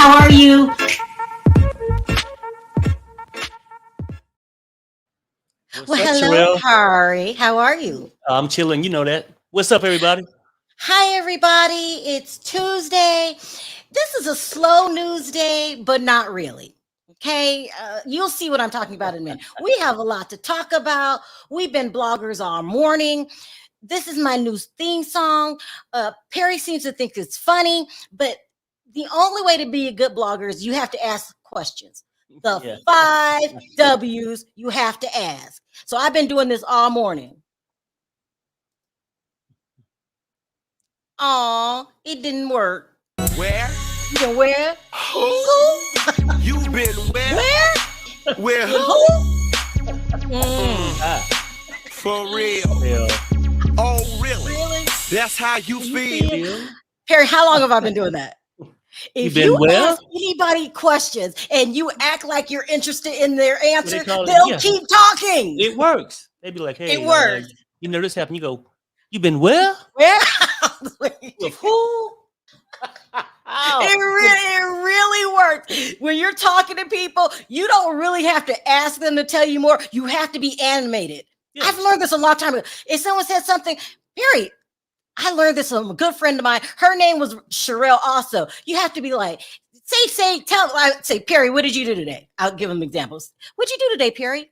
how are you? Hello, Hari. How are you? I'm chilling. You know that. What's up, everybody? Hi, everybody. It's Tuesday. This is a slow news day, but not really. Okay, you'll see what I'm talking about in a minute. We have a lot to talk about. We've been bloggers all morning. This is my new theme song. Perry seems to think it's funny, but the only way to be a good blogger is you have to ask questions. The 5 W's you have to ask. So I've been doing this all morning. Aw, it didn't work. Where? You been where? Who? You been where? Where? Where who? For real? Yeah. Oh, really? Really? That's how you feel? Perry, how long have I been doing that? If been you where? ask anybody questions and you act like you're interested in their answer, call it? they'll Yeah. keep talking. It works. They be like, hey, It works. you know this happened. You go, you been where? Where? With who? It really works. When you're talking to people, you don't really have to ask them to tell you more. You have to be animated. Yeah. I've learned this a long time ago. If someone said something, Perry, I learned this from a good friend of mine. Her name was Sherelle also. You have to be like, say, Perry, what did you do today? I'll give them examples. What'd you do today, Perry?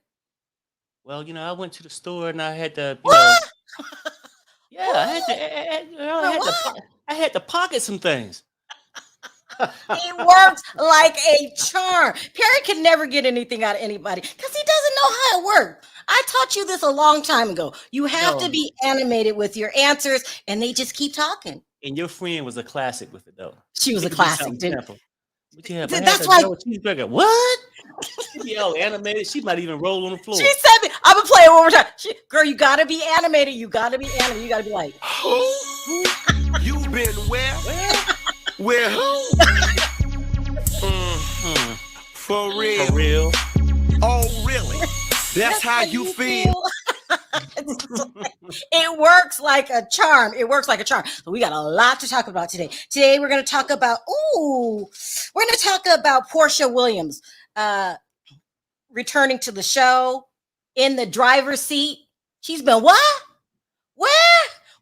Well, I went to the store and I had to, What? I had to pocket some things. It works like a charm. Perry can never get anything out of anybody because he doesn't know how it works. I taught you this a long time ago. You have to be animated with your answers, and they just keep talking. And your friend was a classic with it, though. She was a It could be classic. something Didn't simple. But yeah, That's why- cheeseburger. What? She'd be all animated. She might even roll on the floor. she said, "I'm gonna play it one more time." Girl, you gotta be animated. You gotta be animated. You gotta be like, Who? You been where? Where who? For real? For real. Oh, really? That's how you feel? It works like a charm. It works like a charm. So we got a lot to talk about today. Today we're going to talk about, Porsha Williams returning to the show in the driver's seat. She's been what? Where?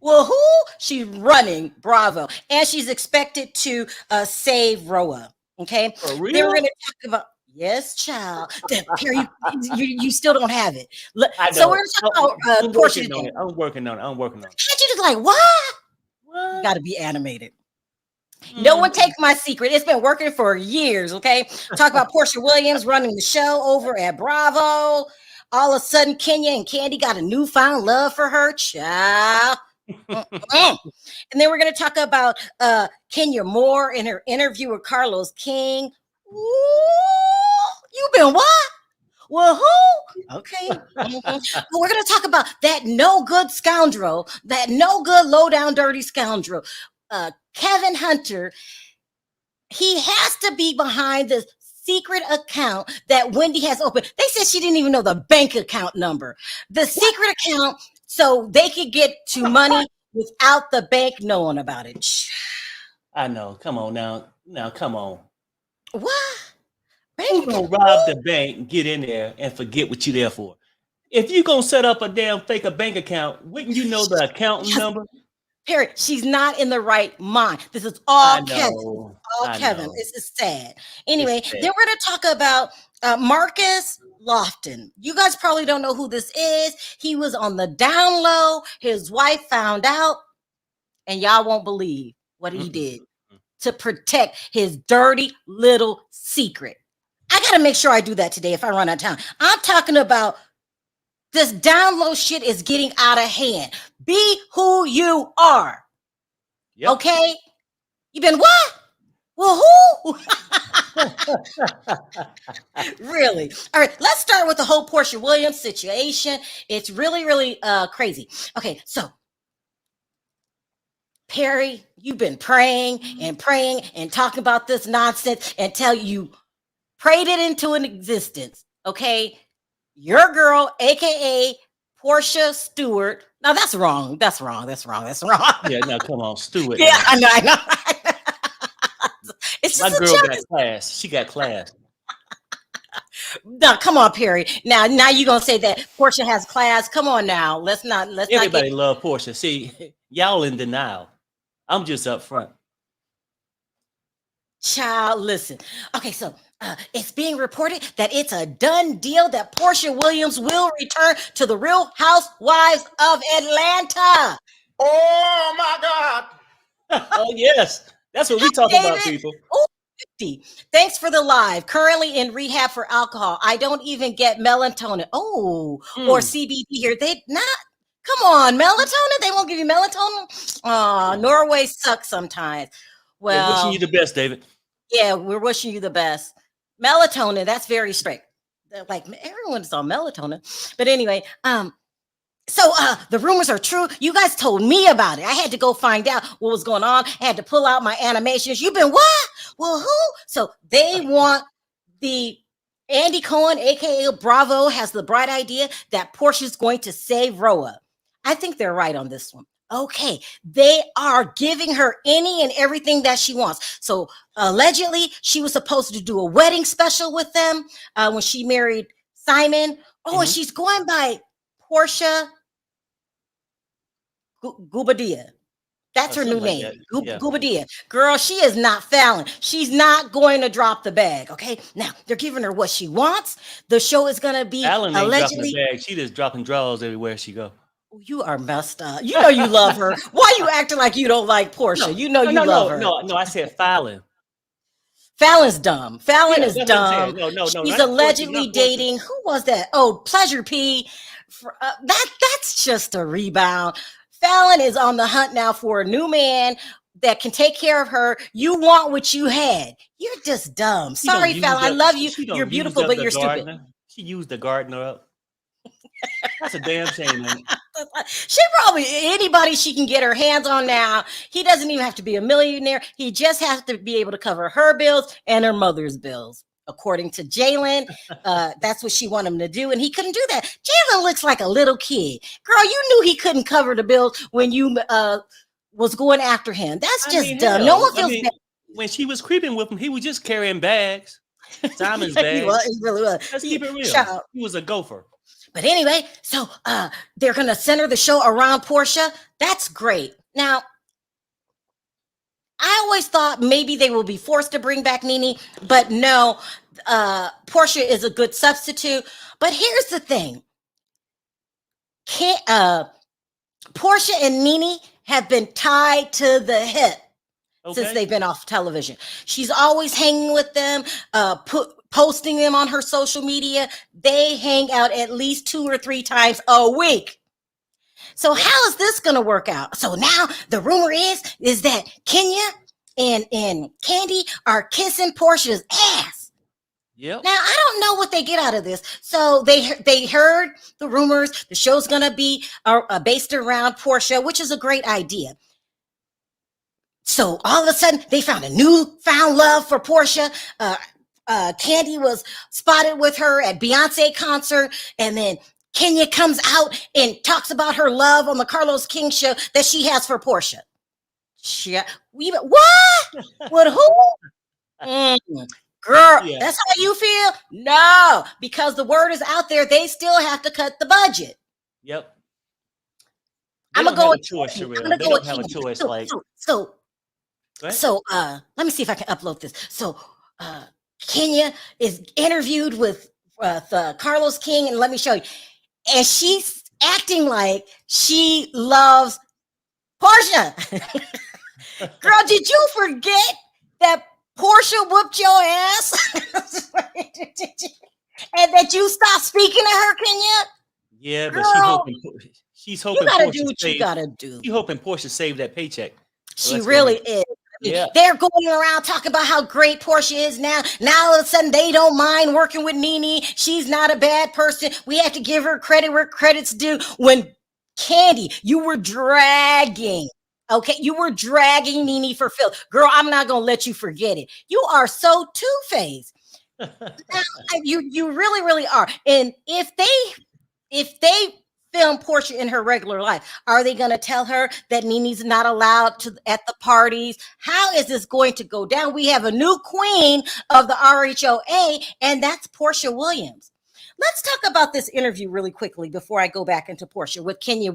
Well, who? She's running Bravo. And she's expected to save RHOA. Okay. For real? Then we're going to talk about, yes, child. Perry, you still don't have it. So we're going to talk about Porsha. I'm working on it. Can't you just like, what? You got to be animated. No one takes my secret. It's been working for years, okay? Talk about Porsha Williams running the show over at Bravo. All of a sudden, Kenya and Candy got a newfound love for her, child. And then we're going to talk about Kenya Moore in her interview with Carlos King. Ooh, you been what? Well, who? Okay. We're going to talk about that no good scoundrel, that no good low down dirty scoundrel, Kevin Hunter. He has to be behind this secret account that Wendy has opened. They said she didn't even know the bank account number. The secret account so they could get to money without the bank knowing about it. I know. Come on now. Now, come on. What? Who's gonna rob the bank, get in there, and forget what you're there for? If you're gonna set up a damn fake bank account, wouldn't you know the account number? Perry, she's not in the right mind. This is all Kevin. I Kevin. know. This is sad. Anyway, It's sad. then we're going to talk about Marcus Lofton. You guys probably don't know who this is. He was on the down low. His wife found out, and y'all won't believe what he did to protect his dirty little secret. I got to make sure I do that today if I run out of time. I'm talking about this down low shit is getting out of hand. Be who you are. Yep. Okay? You been what? Well, who? Really? All right, let's start with the whole Porsha Williams situation. It's really crazy. Okay, so Perry, you've been praying and talking about this nonsense until you prayed it into an existence. Okay? Your girl, aka Porsha Stewart. Now that's wrong. That's wrong. Yeah, now come on, Stewart. Yeah, I know. It's My just a girl joke. got class. She got class. No, come on, Perry. Now you're gonna say that Portia has class. Come on now. Let's not Everybody love Porsha. See, y'all in denial. I'm just up front. Child, listen. Okay, so it's being reported that it's a done deal that Porsha Williams will return to the Real Housewives of Atlanta. Oh my God. Oh, yes. That's what we talking about, people. Ooh, 50. Thanks for the live. Currently in rehab for alcohol. I don't even get melatonin. Oh, or CBD here. They not. Come on, melatonin. They won't give you melatonin. Oh, Norway sucks sometimes. Well, yeah, wishing you the best, David. Yeah, we're wishing you the best. Melatonin, that's very strict. Like everyone's on melatonin. But anyway, so the rumors are true. You guys told me about it. I had to go find out what was going on. I had to pull out my animations. You've been what? Well, who? So they want the Andy Cohen, aka Bravo, has the bright idea that Portia's going to save RHOA. I think they're right on this one. Okay, they are giving her any and everything that she wants. So allegedly, she was supposed to do a wedding special with them when she married Simon. Oh, and she's going by Porsha Guobadia. That's her new name, Guobadia. Girl, she is not Fallon. She's not going to drop the bag. Okay, now they're giving her what she wants. The show is going to be Fallon ain't allegedly. dropping the bag. She just dropping draws everywhere she go. You are messed up. You know you love her. Why you acting like you don't like Porsha? No, love her. No, I said Fallon. Fallon's dumb. Fallon is dumb. No. She's allegedly dating. Who was that? Oh, Pleasure P. That's just a rebound. Fallon is on the hunt now for a new man that can take care of her. You want what you had. You're just dumb. Sorry, Fallon. I love you. You're beautiful, but you're stupid. She used the gardener up. That's a damn shame, man. She probably anybody she can get her hands on now. He doesn't even have to be a millionaire. He just has to be able to cover her bills and her mother's bills. According to Jalen, that's what she wanted him to do, and he couldn't do that. Jalen looks like a little kid. Girl, you knew he couldn't cover the bills when you was going after him. That's just dumb. No one feels bad. When she was creeping with him, he was just carrying bags. Simon's bags. He really was. Let's keep it real. He was a gopher. But anyway, so they're going to center the show around Porsha. That's great. Now, I always thought maybe they will be forced to bring back Nene, but no, Porsha is a good substitute. But here's the thing. Porsha and Nene have been tied to the hip since they've been off television. She's always hanging with them, posting them on her social media. They hang out at least 2 or 3 times a week. So how is this going to work out? So now the rumor is that Kenya and Kandi are kissing Porsha's ass. Yep. Now I don't know what they get out of this. So they heard the rumors. The show's going to be based around Porsha, which is a great idea. So all of a sudden they found a newfound love for Porsha. Kandi was spotted with her at Beyonce concert, and then Kenya comes out and talks about her love on the Carlos King show that she has for Porsha. What? With who? Girl, that's how you feel? No, because the word is out there. They still have to cut the budget. Yep. I'm gonna go with choice. They don't have a choice. So let me see if I can upload this. So Kenya is interviewed with Carlos King, and let me show you. And she's acting like she loves Porsha. Girl, did you forget that Porsha whooped your ass? And that you stopped speaking to her, Kenya? Yeah, but she's hoping you gotta Porsha do what you gotta do. She's hoping Porsha saved that paycheck. She really is. Yeah. They're going around talking about how great Porsha is now. Now all of a sudden they don't mind working with Nene. She's not a bad person. We have to give her credit where credit's due. When Kandi, you were dragging. Okay, you were dragging Nene for filth. Girl, I'm not gonna let you forget it. You are so two-faced. You really, really are. And if they film Portia in her regular life? Are they going to tell her that Nene's not allowed at the parties? How is this going to go down? We have a new queen of the RHOA, and that's Porsha Williams. Let's talk about this interview really quickly before I go back into Porsha with Kenya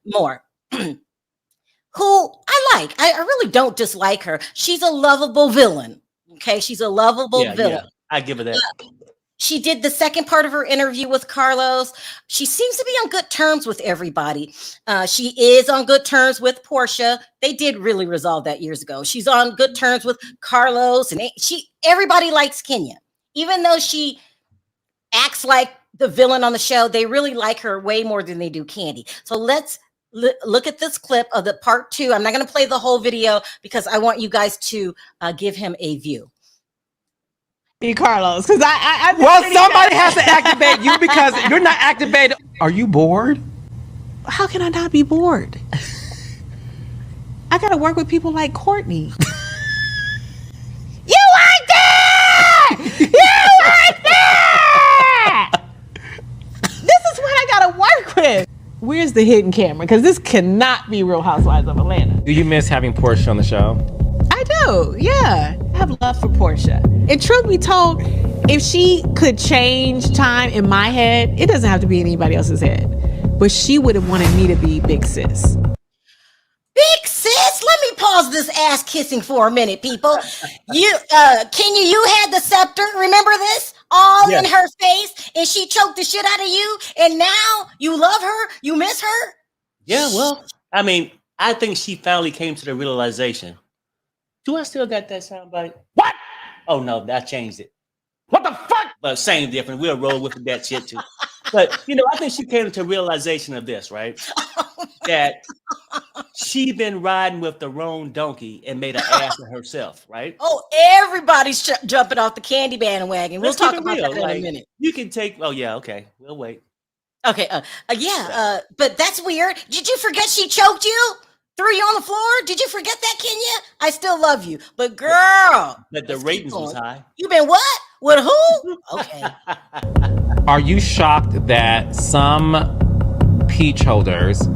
Moore, who I like. I really don't dislike her. She's a lovable villain. Okay, she's a lovable villain. Yeah, I give her that. She did the second part of her interview with Carlos. She seems to be on good terms with everybody. She is on good terms with Porsha. They did really resolve that years ago. She's on good terms with Carlos, and everybody likes Kenya, even though she acts like the villain on the show. They really like her way more than they do Candy. So let's look at this clip of the part 2. I'm not going to play the whole video because I want you guys to give him a view. Carlos, because I well, somebody has to activate you because you're not activated. Are you bored? How can I not be bored? I got to work with people like Courtney. You like that? You like that? This is what I got to work with. Where's the hidden camera? Because this cannot be Real Housewives of Atlanta. Do you miss having Porsha on the show? I do, yeah. I have love for Porsha. And truth be told, if she could change time in my head, it doesn't have to be in anybody else's head. But she would have wanted me to be Big Sis. Big Sis? Let me pause this ass kissing for a minute, people. Kenya, you had the scepter. Remember this? All in her face, and she choked the shit out of you, and now you love her? You miss her? Yeah, well, I mean, I think she finally came to the realization. Do I still got that soundbite? What? Oh no, I changed it. What the fuck? But same difference. We'll roll with that shit too. But I think she came to realization of this, right? That she been riding with the wrong donkey and made an ass of herself, right? Oh, everybody's jumping off the Candy bandwagon. We'll talk about that in a minute. You can take. Oh yeah, okay. We'll wait. Okay. But that's weird. Did you forget she choked you? Threw you on the floor? Did you forget that, Kenya? I still love you. But girl. But the ratings was high. You been what? With who? Okay. Are you shocked that some peach holders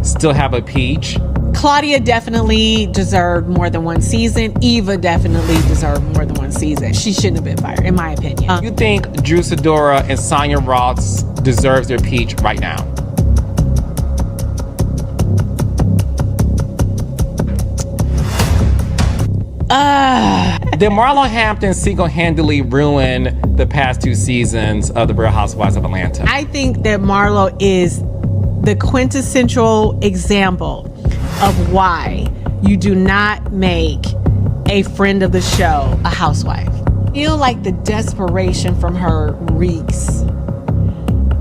still have a peach? Claudia definitely deserved more than one season. Eva definitely deserved more than one season. She shouldn't have been fired, in my opinion. You think Drew Sidora and Sonia Ross deserves their peach right now? Did Marlo Hampton single-handedly ruin the past 2 seasons of The Real Housewives of Atlanta? I think that Marlo is the quintessential example of why you do not make a friend of the show a housewife. I feel like the desperation from her reeks,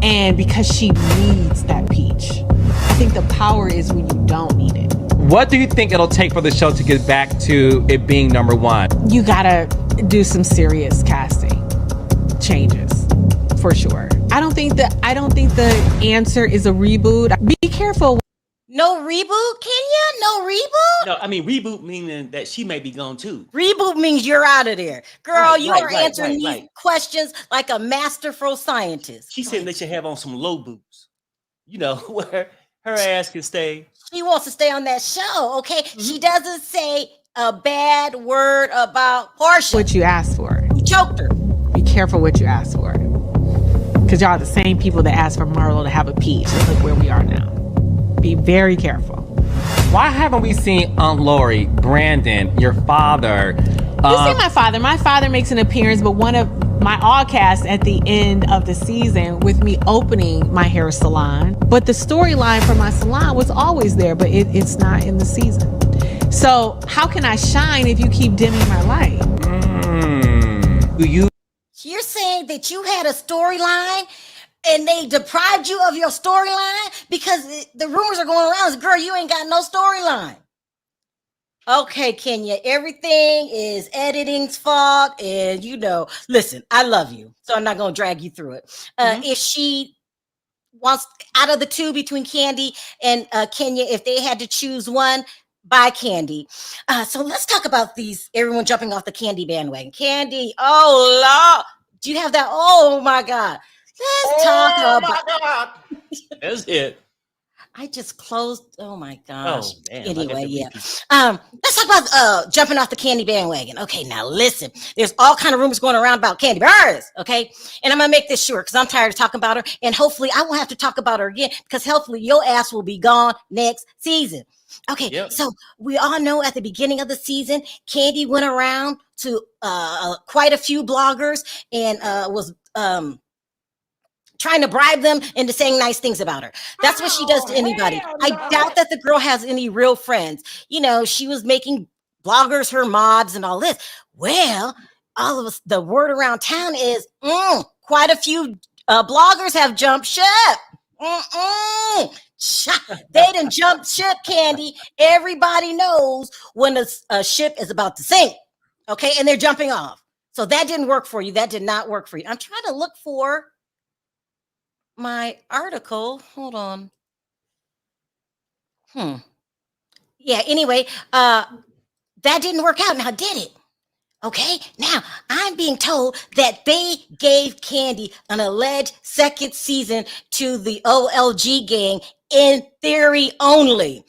and because she needs that peach. I think the power is when you don't need it. What do you think it'll take for the show to get back to it being number 1? You gotta do some serious casting changes, for sure. I don't think the answer is a reboot. Be careful. No reboot, Kenya? No reboot? No, I mean reboot meaning that she may be gone too. Reboot means you're out of there. Girl, you are answering these questions like a masterful scientist. She said they should have on some low boots. Where her ass can stay. She wants to stay on that show, okay? Mm-hmm. She doesn't say a bad word about Porsha. What you asked for. You choked her. Be careful what you asked for. Because y'all are the same people that asked for Marlo to have a peach. And look where we are now. Be very careful. Why haven't we seen Aunt Lori, Brandon, your father? You see my father. My father makes an appearance, but one of my all cast at the end of the season with me opening my hair salon. But the storyline for my salon was always there, but it's not in the season. So how can I shine if you keep dimming my light? You're saying that you had a storyline and they deprived you of your storyline because the rumors are going around, girl, you ain't got no storyline. Okay, Kenya, everything is editing's fault. And listen, I love you, so I'm not going to drag you through it. If she wants, out of the two between Candy and Kenya, if they had to choose one, by Candy. So let's talk about everyone jumping off the Candy bandwagon. Candy, oh Lord, do you have that? Oh my God. Let's talk about. my God. That's it. I just closed. Oh my gosh. Oh, damn. Anyway, yeah. Let's talk about jumping off the Candy bandwagon. Okay, now listen. There's all kind of rumors going around about Candy Bars. Okay, and I'm gonna make this short because I'm tired of talking about her, and hopefully I won't have to talk about her again because hopefully your ass will be gone next season. Okay, Yep. So we all know at the beginning of the season, Candy went around to quite a few bloggers and was trying to bribe them into saying nice things about her. That's what she does to anybody. I doubt that the girl has any real friends. You know, she was making bloggers her mods and all this. Well, all of us, the word around town is quite a few bloggers have jumped ship. They done jumped ship, Candy. Everybody knows when a ship is about to sink. Okay, and they're jumping off. So that didn't work for you. That did not work for you. I'm trying to look for my article. Hold on. Yeah, anyway, that didn't work out. Now, did it? Okay, now I'm being told that they gave Candy an alleged second season to the OLG gang in theory only.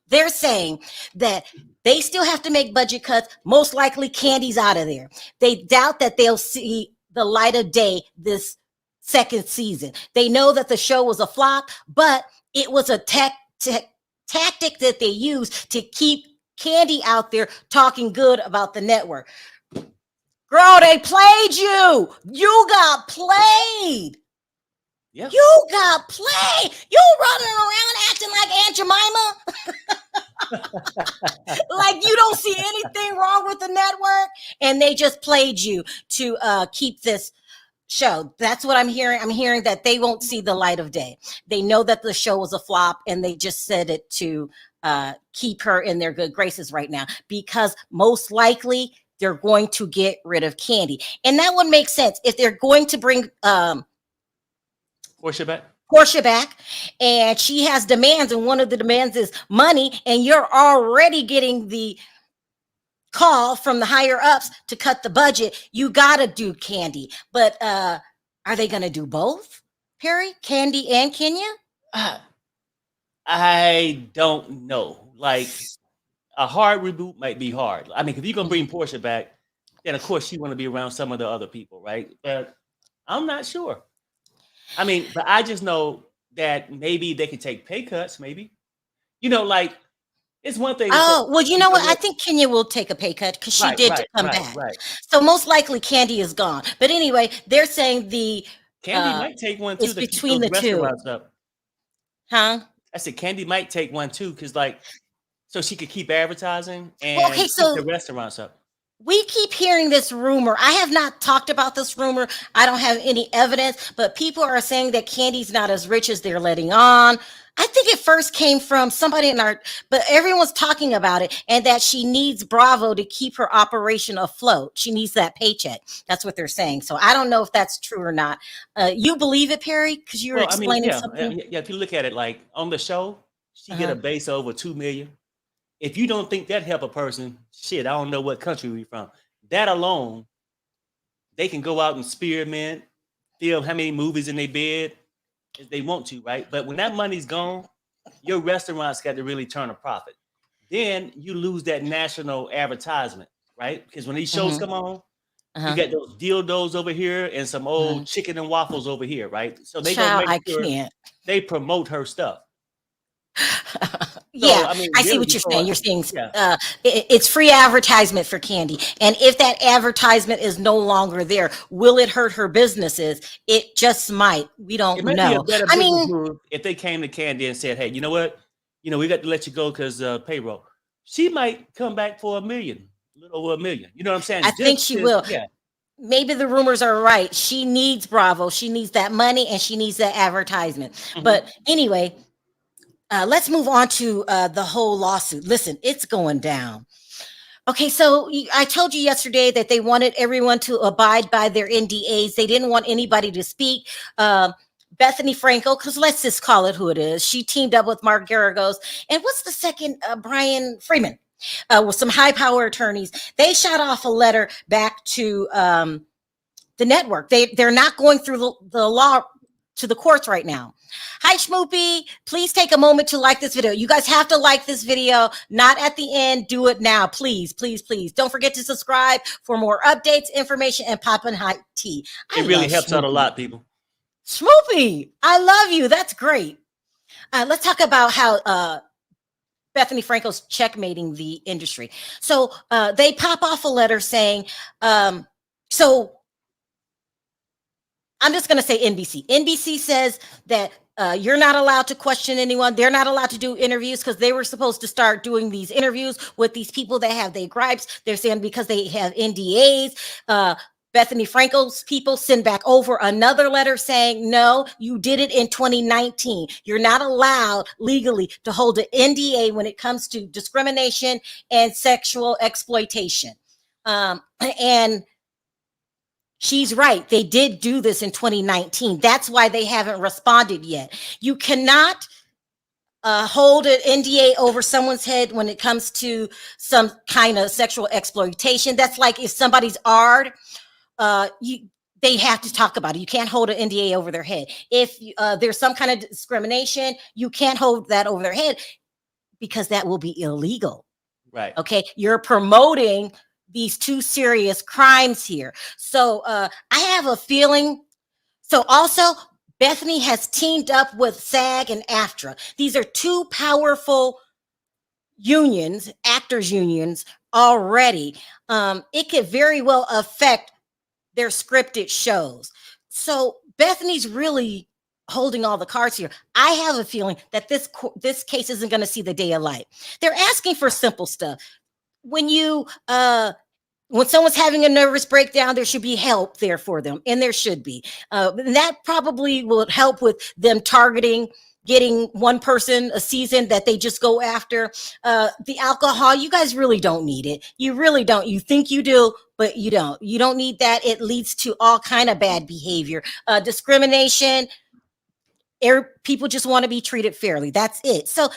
They're saying that they still have to make budget cuts. Most likely Candy's out of there. They doubt that they'll see the light of day this second season. They know that the show was a flop, but it was a tactic that they used to keep Candy out there talking good about the network. Girl, they played you. You got played. Yeah. You got played. You running around acting like Aunt Jemima. Like you don't see anything wrong with the network, and they just played you to keep this show. That's what I'm hearing. I'm hearing that they won't see the light of day. They know that the show was a flop, and they just said it to keep her in their good graces right now, because most likely they're going to get rid of Candy. And that would make sense if they're going to bring Portia back, and she has demands, and one of the demands is money, and you're already getting the call from the higher ups to cut the budget. You gotta do Candy. But are they gonna do both, Perry? Candy and Kenya? I don't know. Like, a hard reboot might be hard. I mean, if you're gonna bring Portia back, then of course she want to be around some of the other people, right? But I'm not sure. I mean, but I just know that maybe they can take pay cuts, maybe. You know, like, it's one thing. Oh, well, you know what? I think Kenya will take a pay cut because she did come back. Right. So most likely Candy is gone. But anyway, they're saying the Candy might take one too. It's between the two. Up. Huh? I said Candy might take one too, because like, so she could keep advertising and keep the restaurants up. We keep hearing this rumor. I have not talked about this rumor. I don't have any evidence, but people are saying that Candy's not as rich as they're letting on. I think it first came from somebody but everyone's talking about it, and that she needs Bravo to keep her operation afloat. She needs that paycheck. That's what they're saying. So I don't know if that's true or not. You believe it, Perry? Because you were explaining something. Yeah, if you look at it, like on the show, she get a base of over $2 million. If you don't think that help a person, shit, I don't know what country we're from. That alone, they can go out and experiment, film how many movies in their bed if they want to, right? But when that money's gone, your restaurants got to really turn a profit. Then you lose that national advertisement, right? Because when these shows come on, you got those dildos over here and some old chicken and waffles over here, right? So they gonna make sure they promote her stuff. So, yeah, I see what you're saying. You're saying it's free advertisement for Candy. And if that advertisement is no longer there, will it hurt her businesses? It just might. We don't know. I mean, if they came to Candy and said, hey, you know what? You know, we got to let you go because payroll. She might come back for $1 million, a little over $1 million. You know what I'm saying? I think she will. Yeah. Maybe the rumors are right. She needs Bravo. She needs that money and she needs that advertisement. But anyway, let's move on to the whole lawsuit. Listen, it's going down. Okay, so I told you yesterday that they wanted everyone to abide by their NDAs. They didn't want anybody to speak. Bethany Frankel, because let's just call it who it is. She teamed up with Mark Garagos. And what's the second? Brian Freedman, with some high power attorneys. They shot off a letter back to the network. They're not going through the law to the courts right now. Hi, Schmoopy. Please take a moment to like this video. You guys have to like this video, not at the end. Do it now, please, please, please. Don't forget to subscribe for more updates, information, and poppin' hot tea. It really helps out a lot, people. Schmoopy, I love you. That's great. Let's talk about how Bethany Frankel's checkmating the industry. So they pop off a letter saying, so I'm just going to say NBC. NBC says that you're not allowed to question anyone. They're not allowed to do interviews because they were supposed to start doing these interviews with these people that have their gripes. They're saying because they have NDAs. Bethany Frankel's people send back over another letter saying, no, you did it in 2019. You're not allowed legally to hold an NDA when it comes to discrimination and sexual exploitation. And she's right. They did do this in 2019. That's why they haven't responded yet. You cannot hold an NDA over someone's head when it comes to some kind of sexual exploitation. That's like if somebody's ARD, they have to talk about it. You can't hold an NDA over their head. If there's some kind of discrimination, you can't hold that over their head because that will be illegal. Right. Okay. You're promoting these two serious crimes here. So I have a feeling. So also Bethany has teamed up with SAG and AFTRA. These are two powerful unions, actors unions already. It could very well affect their scripted shows. So Bethany's really holding all the cards here. I have a feeling that this case isn't going to see the day of light. They're asking for simple stuff. When someone's having a nervous breakdown, there should be help there for them, and there should be. And that probably will help with them targeting, getting one person a season that they just go after. The alcohol, you guys really don't need it. You really don't. You think you do, but you don't. You don't need that. It leads to all kind of bad behavior. Discrimination. People just want to be treated fairly. That's it. So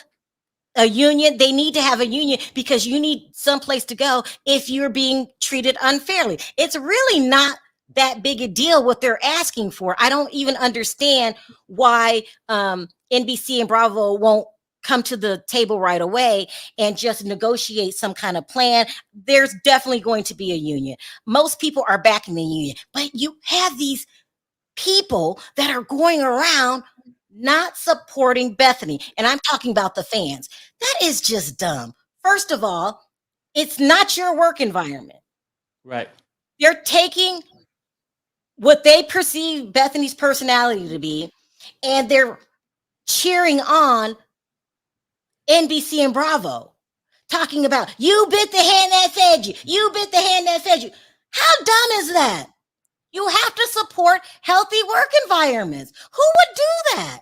a union, they need to have a union because you need someplace to go if you're being treated unfairly. It's really not that big a deal what they're asking for. I don't even understand why NBC and Bravo won't come to the table right away and just negotiate some kind of plan. There's definitely going to be a union. Most people are backing the union, but you have these people that are going around not supporting Bethany. And I'm talking about the fans. That is just dumb. First of all, it's not your work environment. Right. They're taking what they perceive Bethany's personality to be, and they're cheering on NBC and Bravo, talking about, you bit the hand that fed you. You bit the hand that fed you. How dumb is that? You have to support healthy work environments. Who would do that?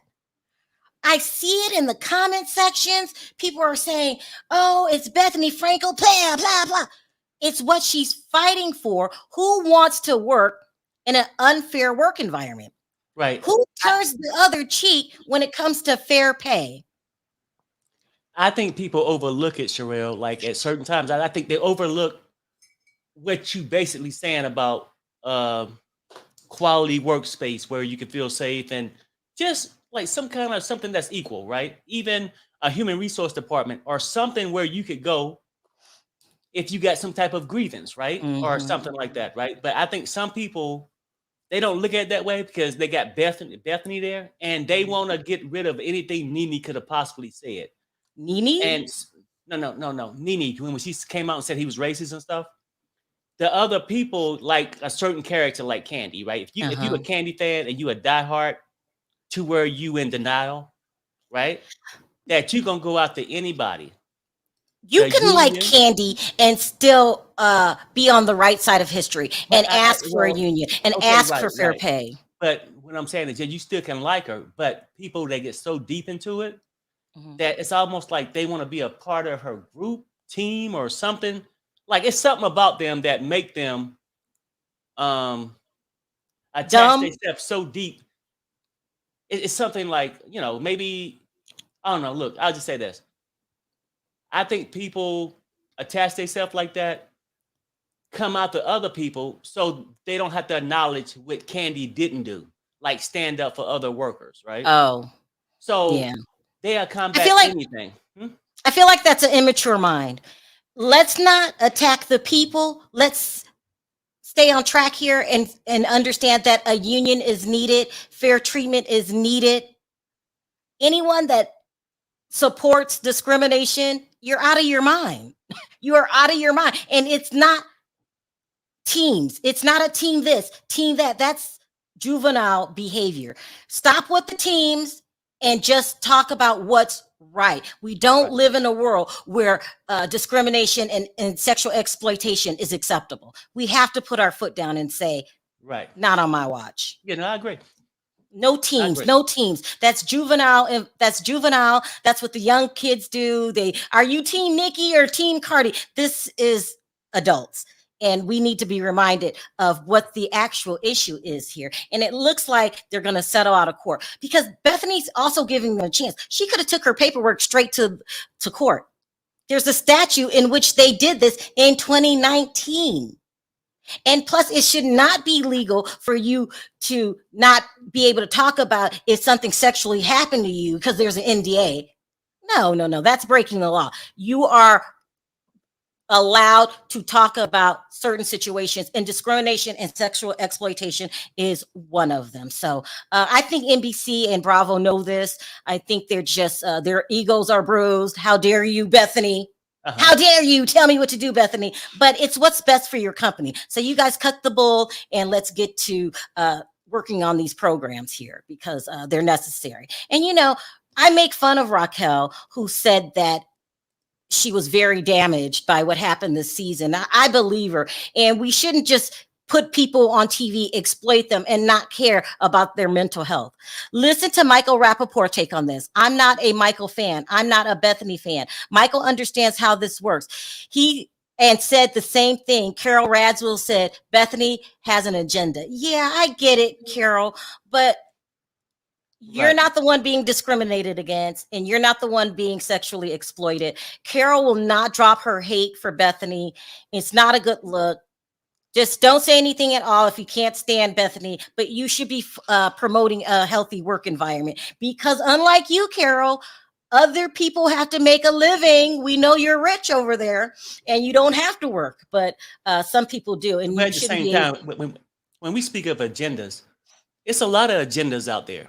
I see it in the comment sections. People are saying, oh, it's Bethany Frankel, blah, blah, blah. It's what she's fighting for. Who wants to work in an unfair work environment? Right. Who turns the other cheek when it comes to fair pay? I think people overlook it, Sherelle. Like at certain times, I think they overlook what you basically saying about quality workspace where you can feel safe and just like some kind of something that's equal, right? Even a human resource department or something where you could go if you got some type of grievance, right? Or something like that, right? But I think some people, they don't look at it that way because they got Bethany there and they want to get rid of anything Nene could have possibly said. Nene? And no. Nene, when she came out and said he was racist and stuff, the other people like a certain character like Candy, right? If you a Candy fan and you a diehard to where you in denial, right? That you gonna go out to anybody. You can like Candy and still be on the right side of history and ask for a union and ask for fair pay. But what I'm saying is that you still can like her, but people that get so deep into it that it's almost like they want to be a part of her group, team, or something. Like it's something about them that make them attach themselves so deep. It's something like, you know, maybe, I don't know. Look, I'll just say this. I think people attach themselves like that come out to other people so they don't have to acknowledge what Candy didn't do, like stand up for other workers, right? Oh, So yeah. they'll combat feel like- anything. I feel like that's an immature mind. Let's not attack the people. Let's stay on track here and understand that a union is needed. Fair treatment is needed. Anyone that supports discrimination, you're out of your mind. You are out of your mind. And it's not teams. It's not a team this, team that. That's juvenile behavior. Stop with the teams and just talk about what's right. We don't live in a world where discrimination and sexual exploitation is acceptable. We have to put our foot down and say, Right. not on my watch. Yeah, no, I agree. No teams, no teams. That's juvenile. That's juvenile. That's what the young kids do. Are you team Nikki or team Cardi? This is adults. And we need to be reminded of what the actual issue is here. And it looks like they're going to settle out of court because Bethany's also giving them a chance. She could have took her paperwork straight to court. There's a statute in which they did this in 2019. And plus, it should not be legal for you to not be able to talk about if something sexually happened to you because there's an NDA. No. That's breaking the law. You are allowed to talk about certain situations, and discrimination and sexual exploitation is one of them. So I think NBC and Bravo know this. I think they're just their egos are bruised. How dare you, Bethany? How dare you tell me what to do, Bethany? But it's what's best for your company. So you guys cut the bull and let's get to working on these programs here because they're necessary. And I make fun of Raquel, who said that she was very damaged by what happened this season. I believe her. And we shouldn't just put people on TV, exploit them, and not care about their mental health. Listen to Michael Rapaport take on this. I'm not a Michael fan. I'm not a Bethany fan. Michael understands how this works. He said the same thing. Carol Radswell said, Bethany has an agenda. Yeah, I get it, Carol, but you're not the one being discriminated against, and you're not the one being sexually exploited. Carol will not drop her hate for Bethany. It's not a good look. Just don't say anything at all if you can't stand Bethany, but you should be promoting a healthy work environment because unlike you, Carol, other people have to make a living. We know you're rich over there and you don't have to work, but some people do. And at the same time, when we speak of agendas, it's a lot of agendas out there.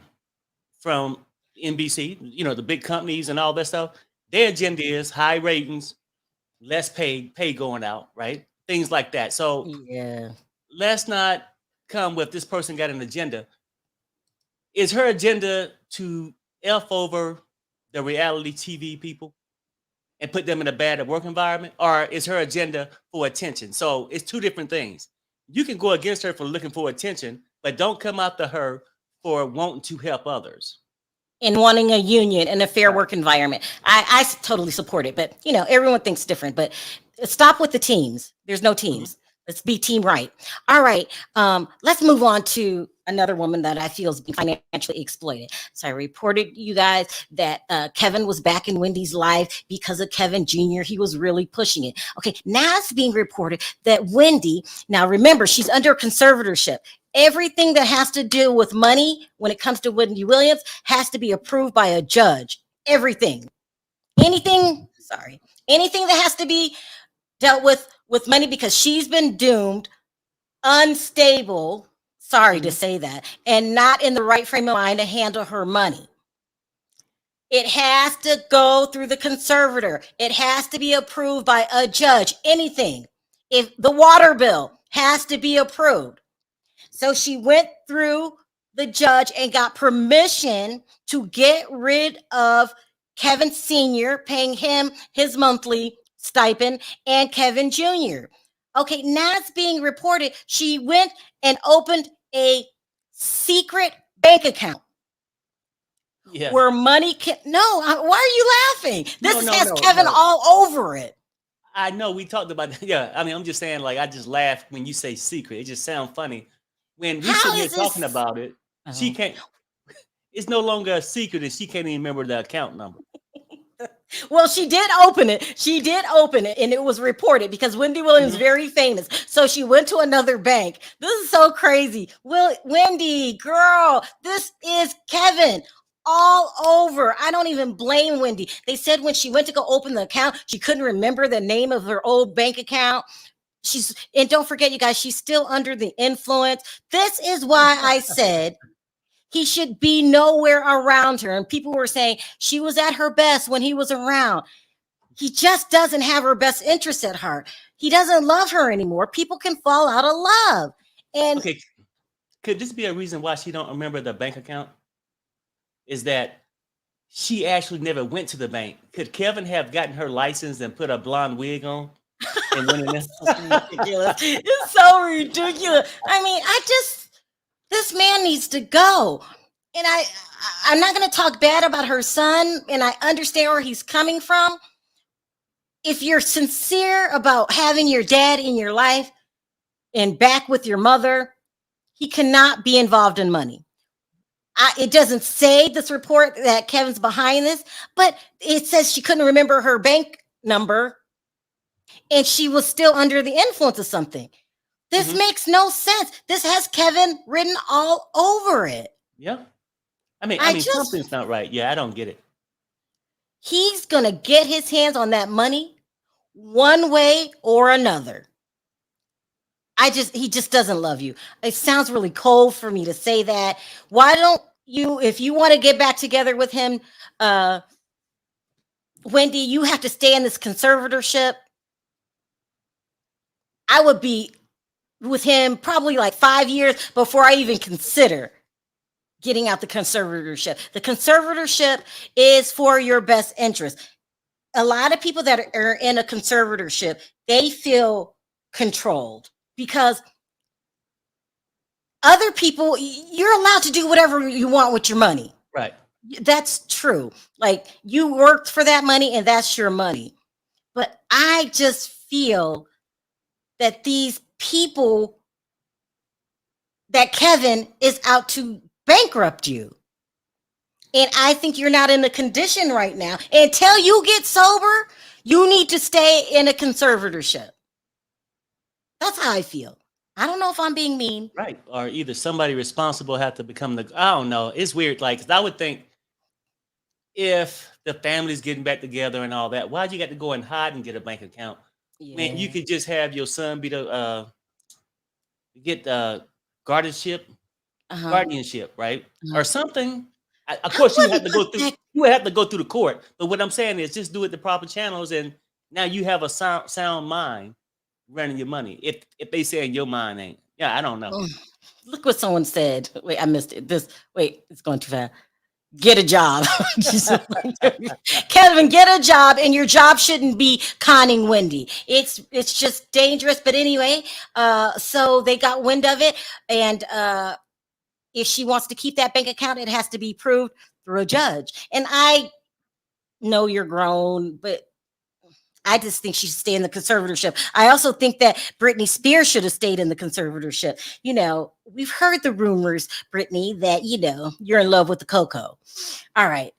From NBC, the big companies and all that stuff, their agenda is high ratings, less pay going out, right? Things like that. So let's not come with this person got an agenda. Is her agenda to F over the reality TV people and put them in a bad work environment? Or is her agenda for attention? So it's two different things. You can go against her for looking for attention, but don't come after her for wanting to help others and wanting a union and a fair work environment. I totally support it, but everyone thinks different. But stop with the teams. There's no teams. Let's be team right. All right. Let's move on to another woman that I feel is being financially exploited. So I reported you guys that Kevin was back in Wendy's life because of Kevin Jr. He was really pushing it. Okay. Now it's being reported that Wendy, now remember, she's under anything Everything that has to do with money when it comes to Wendy Williams has to be approved by a judge. Everything. Anything that has to be dealt with money because she's been doomed, unstable, sorry to say that, and not in the right frame of mind to handle her money. It has to go through the conservator. It has to be approved by a judge. Anything. If the water bill has to be approved. So she went through the judge and got permission to get rid of Kevin Sr., paying him his monthly stipend, and Kevin Jr. Okay, now it's being reported she went and opened a secret bank account. Yeah. Where money can why are you laughing? This has Kevin all over it. I know we talked about that. Yeah, I mean, I'm just saying, I just laugh when you say secret. It just sounds funny. When we sit here talking about it, she can't. It's no longer a secret, and she can't even remember the account number. Well, she did open it. She did open it, and it was reported because Wendy Williams is very famous. So she went to another bank. This is so crazy. Wendy, girl, this is Kevin all over. I don't even blame Wendy. They said when she went to go open the account, she couldn't remember the name of her old bank account. And don't forget, you guys, she's still under the influence. This is why I said he should be nowhere around her. And people were saying she was at her best when he was around. He just doesn't have her best interests at heart. He doesn't love her anymore. People can fall out of love. And okay, could this be a reason why she don't remember the bank account? Is that she actually never went to the bank? Could Kevin have gotten her license and put a blonde wig on? And went in there? ridiculous. It's so ridiculous. I mean, this man needs to go. And I'm not going to talk bad about her son, and I understand where he's coming from. If you're sincere about having your dad in your life and back with your mother, he cannot be involved in money. It doesn't say this report that Kevin's behind this, but it says she couldn't remember her bank number and she was still under the influence of something. This makes no sense. This has Kevin written all over it. Yeah. I mean, something's not right. Yeah, I don't get it. He's going to get his hands on that money one way or another. He just doesn't love you. It sounds really cold for me to say that. Why don't you, if you want to get back together with him, Wendy, you have to stay in this conservatorship. I would be with him probably like 5 years before I even consider getting out the conservatorship. The conservatorship is for your best interest. A lot of people that are in a conservatorship, they feel controlled because other people, you're allowed to do whatever you want with your money. Right. That's true. Like, you worked for that money and that's your money. But I just feel that these people, that Kevin is out to bankrupt you. And I think you're not in a condition right now. Until you get sober, you need to stay in a conservatorship. That's how I feel. I don't know if I'm being mean. Right. Or either somebody responsible had to become I don't know. It's weird. Like, 'cause I would think if the family's getting back together and all that, why'd you got to go and hide and get a bank account? Yeah. Man, you could just have your son be get the guardianship, right? Or something. Of course, you have to go through. You would have to go through the court. But what I'm saying is, just do it the proper channels, and now you have a sound mind running your money. If they say your mind ain't, I don't know. Look what someone said. Wait, I missed it. It's going too fast. Get a job. Kevin, get a job, and your job shouldn't be conning Wendy. It's just dangerous. But anyway, so they got wind of it, and if she wants to keep that bank account, it has to be proved through a judge. And I know you're grown, but I just think she should stay in the conservatorship. I also think that Britney Spears should have stayed in the conservatorship. You know, we've heard the rumors, Britney, that, you're in love with the Coco. All right.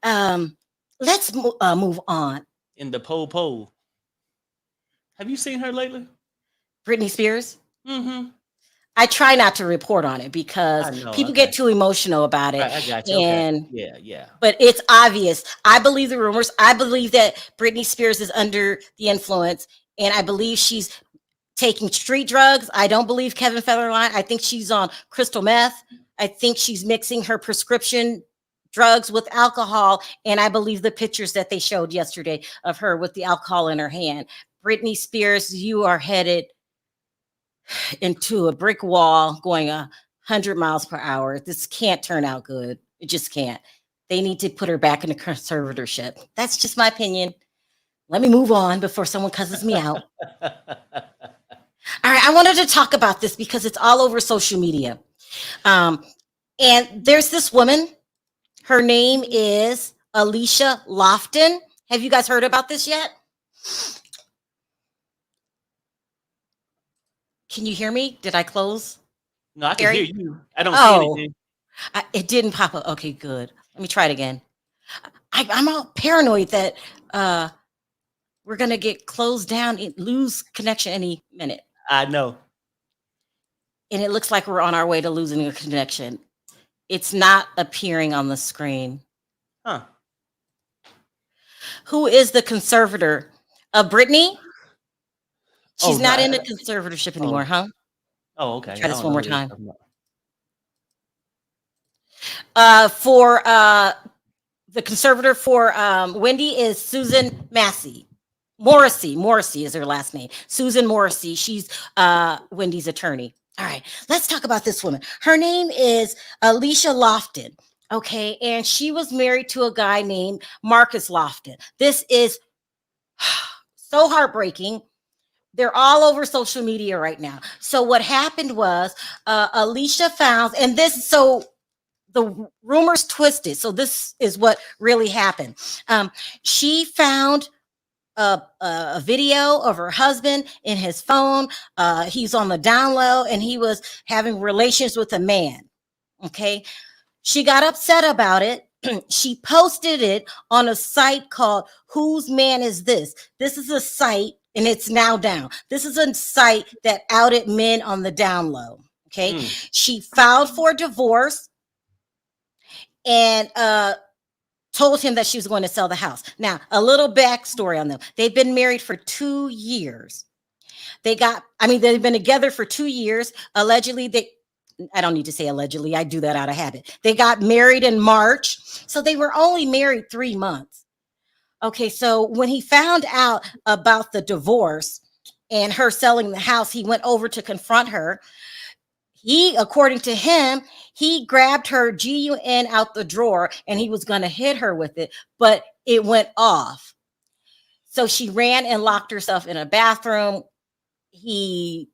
Let's move on. In the poll. Have you seen her lately? Britney Spears? Mm-hmm. I try not to report on it because people get too emotional about it. I got you. And yeah. But it's obvious. I believe the rumors. I believe that Britney Spears is under the influence, and I believe she's taking street drugs. I don't believe Kevin Federline. I think she's on crystal meth. I think she's mixing her prescription drugs with alcohol, and I believe the pictures that they showed yesterday of her with the alcohol in her hand. Britney Spears, you are headed into a brick wall going 100 miles per hour. This can't turn out good. It just can't. They need to put her back in a conservatorship. That's just my opinion. Let me move on before someone cusses me out. All right, I wanted to talk about this because it's all over social media. And there's this woman. Her name is Alicia Lofton. Have you guys heard about this yet? Can you hear me? Did I close? No, I can hear you. I don't see anything. It didn't pop up. Okay, good. Let me try it again. I'm all paranoid that we're going to get closed down and lose connection any minute. I know. And it looks like we're on our way to losing a connection. It's not appearing on the screen. Huh. Who is the conservator of Brittany? She's Oh, not no, in the conservatorship anymore, huh? Oh, okay. Try this one more time. About. For the conservator for Wendy is Susan Morrissey is her last name. Susan Morrissey. She's Wendy's attorney. All right, let's talk about this woman. Her name is Alicia Lofton. Okay, and she was married to a guy named Marcus Lofton. This is so heartbreaking. They're all over social media right now. So what happened was Alicia found, and the rumors twisted. So this is what really happened. She found a video of her husband in his phone. He's on the down low, and he was having relations with a man. Okay. She got upset about it. She posted it on a site called Whose Man Is This? This is a site, and it's now down. This is a site that outed men on the down low. Okay. She filed for divorce and told him that she was going to sell the house. Now, a little backstory on them. They've been married for 2 years. They've been together for 2 years. Allegedly, I don't need to say allegedly. I do that out of habit. They got married in March. So they were only married 3 months. Okay, so when he found out about the divorce and her selling the house, he went over to confront her. According to him, he grabbed her GUN out the drawer and he was going to hit her with it, but it went off. So she ran and locked herself in a bathroom. He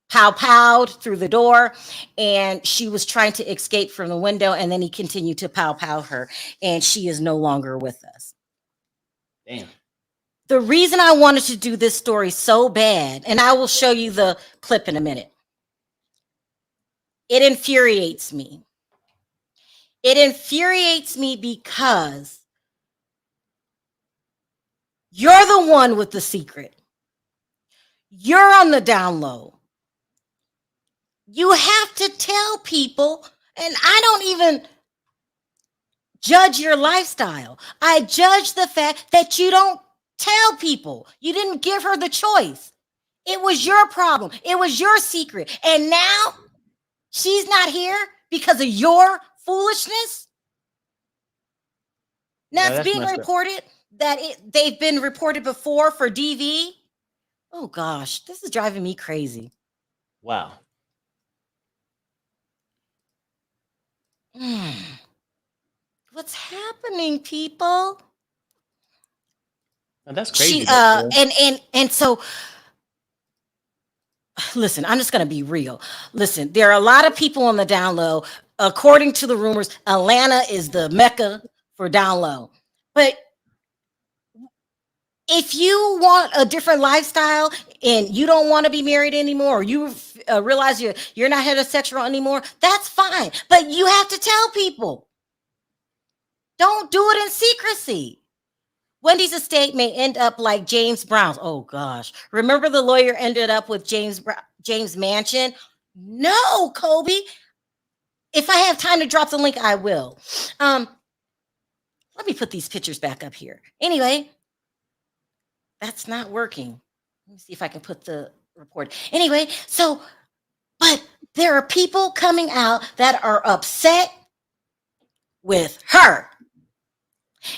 pow-powed through the door, and she was trying to escape from the window, and then he continued to pow-pow her, and she is no longer with us. Damn. The reason I wanted to do this story so bad, and I will show you the clip in a minute. It infuriates me. It infuriates me because you're the one with the secret. You're on the down low. You have to tell people, and I don't even judge your lifestyle. I judge the fact that you don't tell people. You didn't give her the choice. It was your problem. It was your secret. And now she's not here because of your foolishness. Now it's being reported that they've been reported before for DV. Oh gosh, this is driving me crazy. Wow. What's happening, people? Now, that's crazy. And so listen, I'm just going to be real. Listen, there are a lot of people on the down low. According to the rumors, Atlanta is the mecca for down low. But if you want a different lifestyle and you don't want to be married anymore, or you realize you're not heterosexual anymore, that's fine. But you have to tell people. Don't do it in secrecy. Wendy's estate may end up like James Brown's. Oh gosh. Remember the lawyer ended up with James Manchin? No, Kobe. If I have time to drop the link, I will. Let me put these pictures back up here. Anyway, that's not working. Let me see if I can put the report. Anyway, but there are people coming out that are upset with her.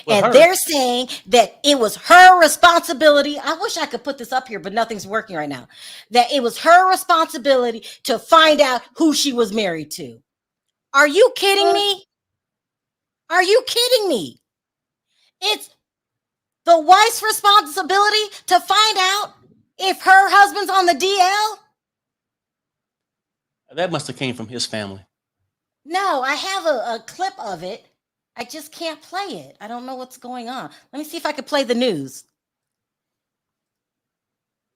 They're saying that it was her responsibility. I wish I could put this up here, but nothing's working right now. That it was her responsibility to find out who she was married to. Are you kidding me? Are you kidding me? It's the wife's responsibility to find out if her husband's on the DL. That must have came from his family. No, I have a clip of it. I just can't play it. I don't know what's going on. Let me see if I can play the news.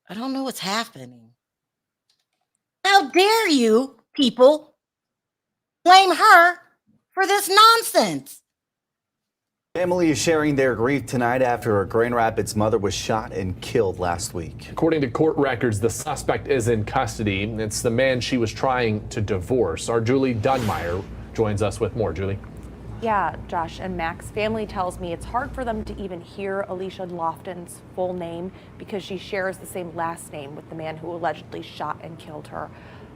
I don't know what's happening. How dare you people blame her for this nonsense? Family is sharing their grief tonight after a Grand Rapids mother was shot and killed last week. According to court records, the suspect is in custody. It's the man she was trying to divorce. Our Julie Dunmeyer joins us with more. Julie. Yeah, Josh and Max, family tells me it's hard for them to even hear Alicia Lofton's full name because she shares the same last name with the man who allegedly shot and killed her.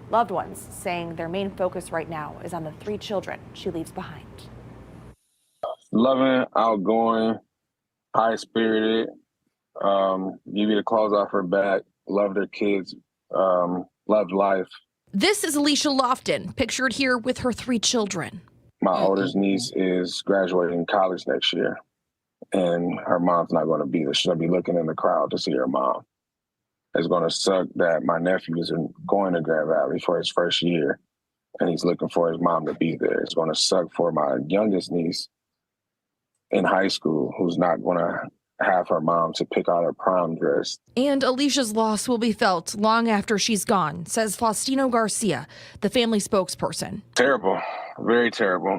Loved ones saying their main focus right now is on the 3 children she leaves behind. Loving, outgoing, high-spirited, give you the clothes off her back, loved her kids, loved life. This is Alicia Lofton, pictured here with her 3 children. My oldest niece is graduating college next year, and her mom's not going to be there. She's going to be looking in the crowd to see her mom. It's going to suck that my nephew is going to Grand Valley for his first year, and he's looking for his mom to be there. It's going to suck for my youngest niece in high school who's not going to have her mom to pick out her prom dress. And Alicia's loss will be felt long after she's gone, says Faustino Garcia, the family spokesperson. Terrible, very terrible.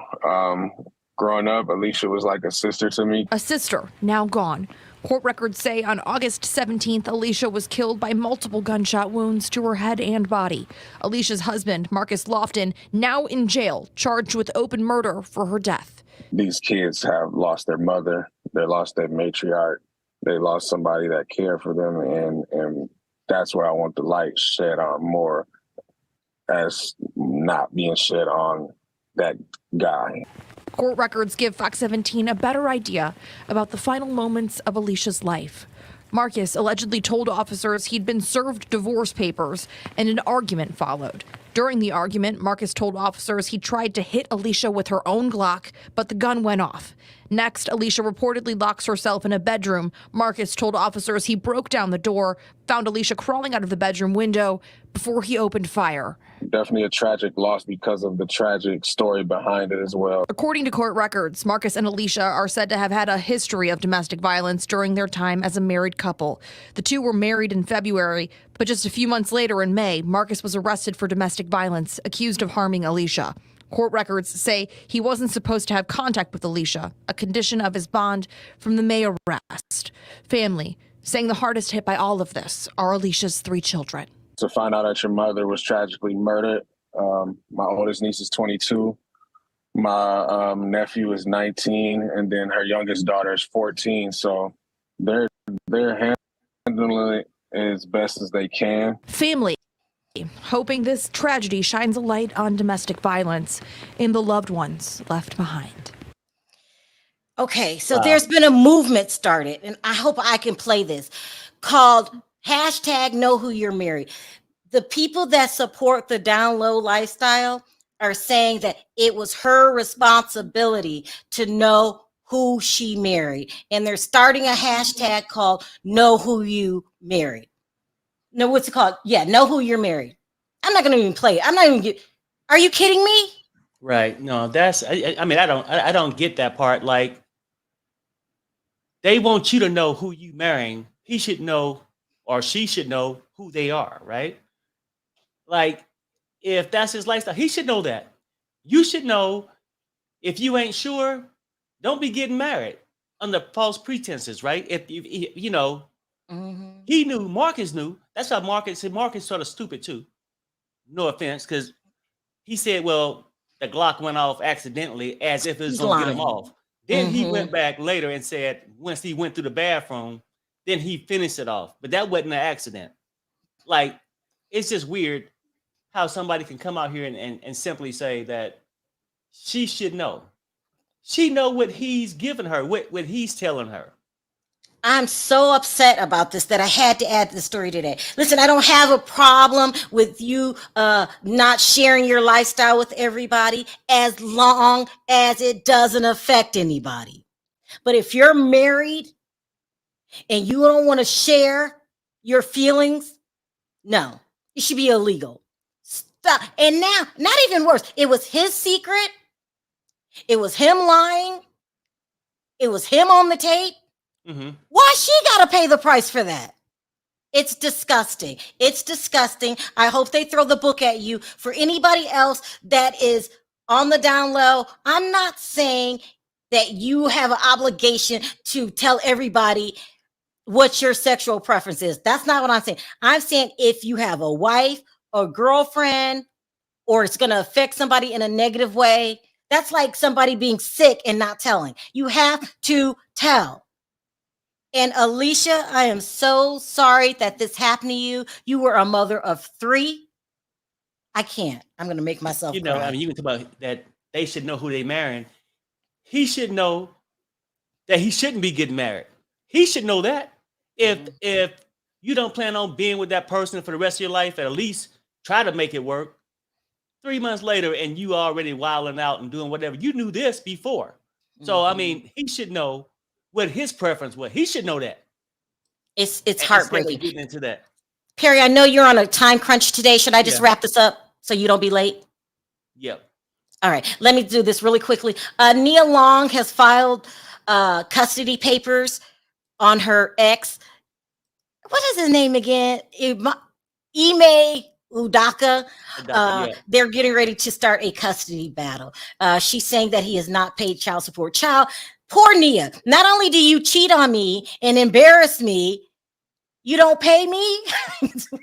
Growing up, Alicia was like a sister to me. A sister, now gone. Court records say on August 17th, Alicia was killed by multiple gunshot wounds to her head and body. Alicia's husband, Marcus Lofton, now in jail, charged with open murder for her death. These kids have lost their mother, they lost their matriarch, they lost somebody that cared for them, and that's where I want the light shed on more, as not being shed on that guy. Court records give Fox 17 a better idea about the final moments of Alicia's life. Marcus allegedly told officers he'd been served divorce papers, and an argument followed. During the argument, Marcus told officers he tried to hit Alicia with her own Glock, but the gun went off. Next, Alicia reportedly locks herself in a bedroom. Marcus told officers he broke down the door, found Alicia crawling out of the bedroom window before he opened fire. Definitely a tragic loss because of the tragic story behind it as well. According to court records, Marcus and Alicia are said to have had a history of domestic violence during their time as a married couple. The two were married in February, but just a few months later in May, Marcus was arrested for domestic violence, accused of harming Alicia. Court records say he wasn't supposed to have contact with Alicia, a condition of his bond from the May arrest. Family saying the hardest hit by all of this are Alicia's 3 children. To find out that your mother was tragically murdered. My oldest niece is 22. My nephew is 19, and then her youngest daughter is 14. So they're handling it as best as they can. Family hoping this tragedy shines a light on domestic violence in the loved ones left behind. Okay, so there's been a movement started, and I hope I can play this, called #KnowWhoYou'reMarried. The people that support the down low lifestyle are saying that it was her responsibility to know who she married. And they're starting a hashtag called #KnowWhoYouMarried. No, what's it called? Yeah, Know Who You're Married. I'm not going to even play it. I'm not even Are you kidding me? Right. No, that's, I mean, I don't get that part. Like, they want you to know who you marrying. He should know, or she should know who they are, right? Like, if that's his lifestyle, he should know that. You should know. If you ain't sure, don't be getting married under false pretenses, right? If you know, he knew, Marcus knew. That's why Marcus sort of stupid too. No offense, because he said, well, the Glock went off accidentally, as if it was going to get him off. Then he went back later and said, once he went through the bathroom, then he finished it off. But that wasn't an accident. Like, it's just weird how somebody can come out here and simply say that she should know. She know what he's giving her, what he's telling her. I'm so upset about this that I had to add the story today. Listen, I don't have a problem with you not sharing your lifestyle with everybody as long as it doesn't affect anybody. But if you're married and you don't want to share your feelings, no, it should be illegal. Stop. And now, not even worse, it was his secret. It was him lying. It was him on the tape. Why she gotta pay the price for that? It's disgusting. It's disgusting. I hope they throw the book at you. For anybody else that is on the down low, I'm not saying that you have an obligation to tell everybody what your sexual preference is. That's not what I'm saying. I'm saying if you have a wife or girlfriend, or it's going to affect somebody in a negative way, that's like somebody being sick and not telling. You have to tell. And Alicia, I am so sorry that this happened to you. You were a mother of 3. I can't. I'm going to make myself cry. I mean, you can talk about that they should know who they marrying. He should know that he shouldn't be getting married. He should know that. If you don't plan on being with that person for the rest of your life, at least try to make it work. 3 months later, and you already wilding out and doing whatever. You knew this before. So, I mean, he should know what his preference was. He should know that. It's heartbreaking. Getting into that. Perry, I know you're on a time crunch today. Should I just wrap this up so you don't be late? Yep. All right. Let me do this really quickly. Nia Long has filed custody papers on her ex. What is his name again? Ime Udoka. They're getting ready to start a custody battle. She's saying that he has not paid child support. Poor Nia. Not only do you cheat on me and embarrass me, you don't pay me?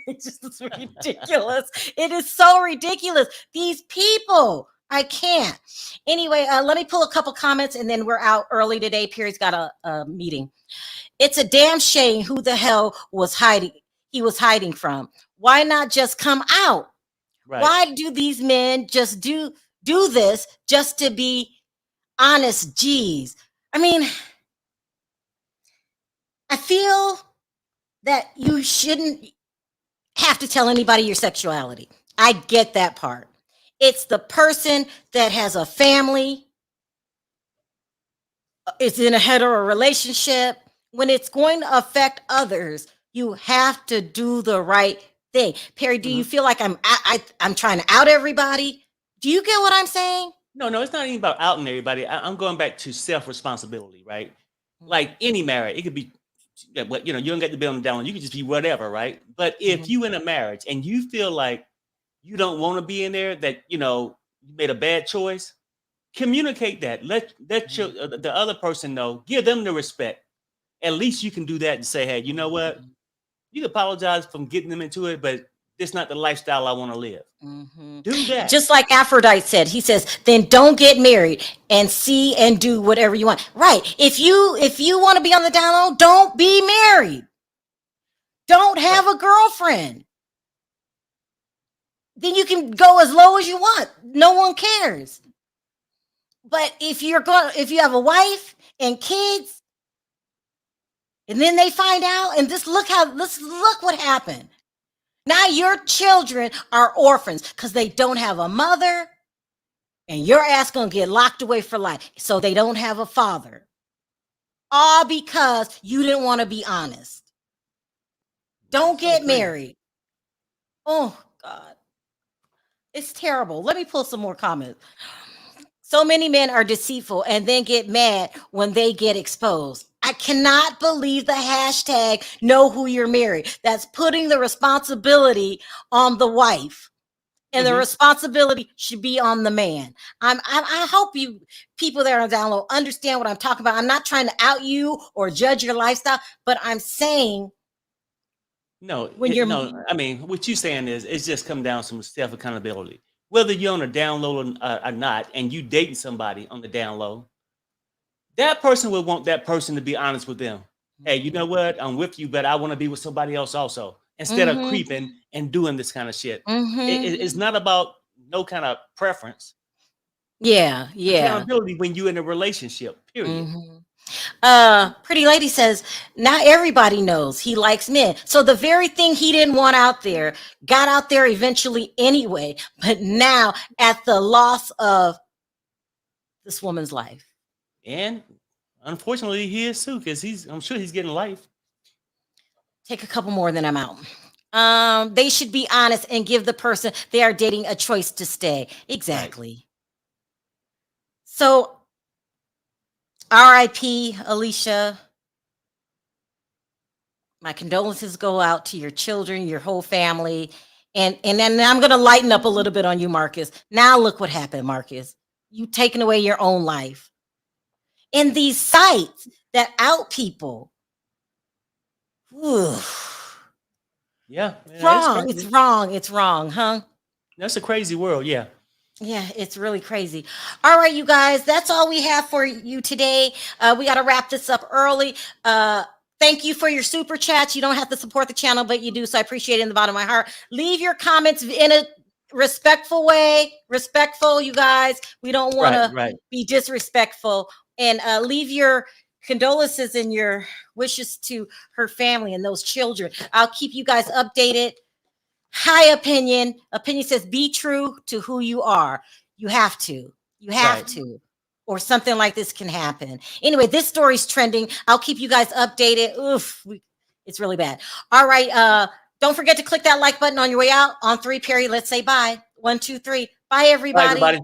It's just ridiculous. It is so ridiculous. These people, I can't. Anyway, let me pull a couple comments and then we're out early today. Perry's got a meeting. It's a damn shame who the hell he was hiding from. Why not just come out? Right. Why do these men just do this just to be honest? Geez. I mean, I feel that you shouldn't have to tell anybody your sexuality. I get that part. It's the person that has a family, is in a hetero relationship. When it's going to affect others, you have to do the right thing. Perry, do you feel like I'm trying to out everybody? Do you get what I'm saying? No, it's not even about outing everybody. I'm going back to self-responsibility, right? Like any marriage, it could be, but you don't get to be on the down. You could just be whatever, right? But if you in a marriage and you feel like you don't want to be in there, that you made a bad choice, communicate that. Let the other person know. Give them the respect. At least you can do that and say, hey, you know what? You can apologize for getting them into it, but it's not the lifestyle I want to live. Do that. Just like Aphrodite said, he says, then don't get married and see and do whatever you want. Right. If you want to be on the down low, don't be married. Don't have a girlfriend. Then you can go as low as you want. No one cares. But if you have a wife and kids, and then they find out, and look what happened. Now your children are orphans because they don't have a mother, and your ass gonna get locked away for life. So they don't have a father. All because you didn't want to be honest. Don't get married. Oh God. It's terrible. Let me pull some more comments. So many men are deceitful and then get mad when they get exposed. I cannot believe the hashtag know who you're married. That's putting the responsibility on the wife. And the responsibility should be on the man. I hope you people that are on down low understand what I'm talking about. I'm not trying to out you or judge your lifestyle, but I'm saying I mean, what you're saying is it's just come down to some self-accountability. Whether you're on the down low or not, and you dating somebody on the down low, that person would want that person to be honest with them. Hey, you know what? I'm with you, but I want to be with somebody else also. Instead of creeping and doing this kind of shit. It's not about no kind of preference. Yeah. Accountability when you're in a relationship, period. Pretty Lady says, now everybody knows he likes men. So the very thing he didn't want out there got out there eventually anyway, but now at the loss of this woman's life. And unfortunately, he is too, because I'm sure he's getting life. Take a couple more, then I'm out. They should be honest and give the person they are dating a choice to stay. Exactly. Right. So, R.I.P. Alicia. My condolences go out to your children, your whole family. And then I'm going to lighten up a little bit on you, Marcus. Now look what happened, Marcus. You taken away your own life. in these sites that out people. Ooh. Yeah. Wrong. It's wrong. It's wrong, huh? That's a crazy world. Yeah. Yeah, it's really crazy. All right, you guys, that's all we have for you today. We got to wrap this up early. Thank you for your super chats. You don't have to support the channel, but you do. So I appreciate it in the bottom of my heart. Leave your comments in a respectful way. Respectful, you guys. We don't want to be disrespectful. And leave your condolences and your wishes to her family and those children. I'll keep you guys updated. High opinion. Opinion says be true to who you are. You have to. You have to. Or something like this can happen. Anyway, this story's trending. I'll keep you guys updated. Oof, it's really bad. All right. Don't forget to click that like button on your way out. On 3, Perry, let's say bye. 1, 2, 3. Bye, everybody. Bye, everybody.